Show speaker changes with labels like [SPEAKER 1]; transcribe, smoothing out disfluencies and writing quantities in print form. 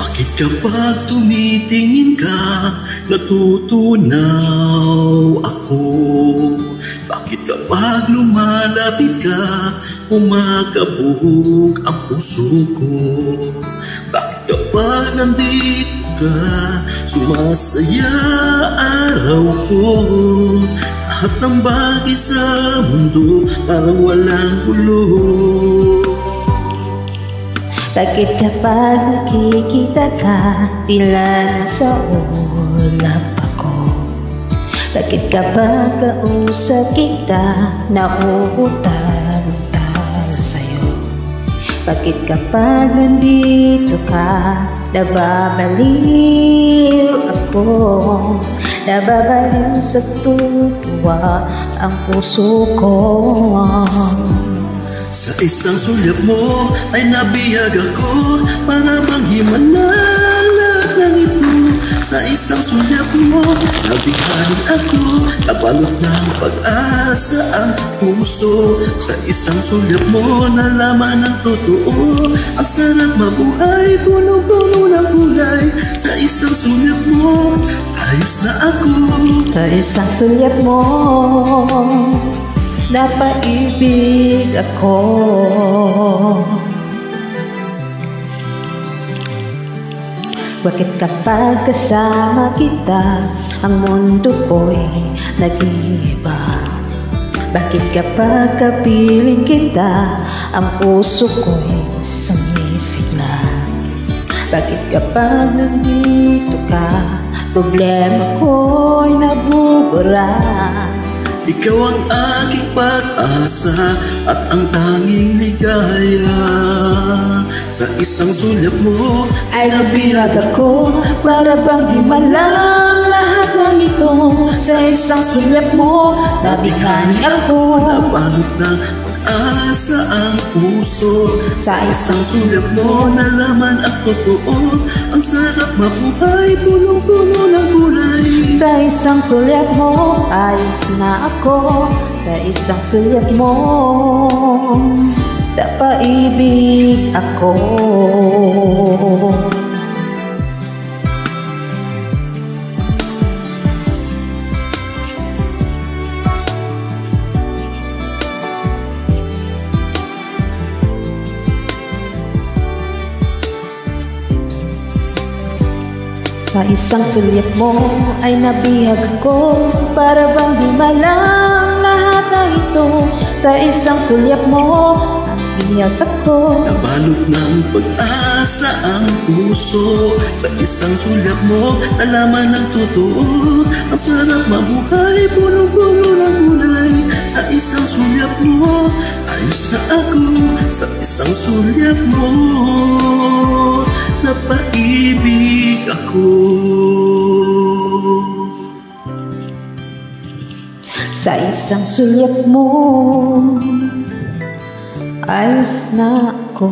[SPEAKER 1] Bakit kapag tumitingin ka, natutunaw ako? Bakit kapag lumalapit ka, kumakabog ang puso ko? Bakit kapag nandito ka, sumasaya araw ko? Lahat ng bagay sa mundo parang walang gulo.
[SPEAKER 2] Bakit kapag nakikita ka, tila nasa ulap ako? Bakit kapag kausap kita, nauutal-utal sa'yo? Bakit kapag nandito ka, nababaliw ako? Nababaliw sa tuwa ang puso ko.
[SPEAKER 1] Sa isang sulyap mo ay nabihag ako, para bang himanang lahat ng ito. Sa isang sulyap mo, nabighani ako, nabalot ng pag-asa ang puso. Sa isang sulyap mo, nalaman ang totoo, ang sarap mabuhay, punong-puno ng kulay. Sa isang sulyap mo, ayos na ako.
[SPEAKER 2] Sa isang sulyap mo, napaibig ako. Bakit kapag kasama kita, ang mundo ko'y nag-iiba? Bakit kapag kapiling kita, ang puso ko'y sumisigla? Bakit kapag nandito ka, problema ko'y nabubura?
[SPEAKER 1] Ikaw ang aking pag-asa at ang tanging ligaya. Sa isang sulyap mo
[SPEAKER 2] ay nabihag ako, para bang himalang lahat ng ito. Sa isang sulyap mo, nabighani ako,
[SPEAKER 1] nabalot ng pag-asa ang puso.
[SPEAKER 2] Sa isang
[SPEAKER 1] sulyap mo, nalaman ang totoo, ang sarap mabuhay, punong-puno ng kulay.
[SPEAKER 2] Sa isang sulyap mo, ayos na ako. Sa isang sulyap mo, napaibig ako. Sa isang sulyap mo ay nabihag ako, para bang himalang lahat ng ito. Sa isang sulyap mo, nabihag ako,
[SPEAKER 1] nabalot ng pag-asa ang puso. Sa isang sulyap mo, nalaman ng totoo, ang sarap mabuhay, punong-puno ng kulay. Sa isang sulyap mo, ayos na ako. Sa isang sulyap mo, napaibig ako.
[SPEAKER 2] Sa isang sulyap mo, ayos na ako.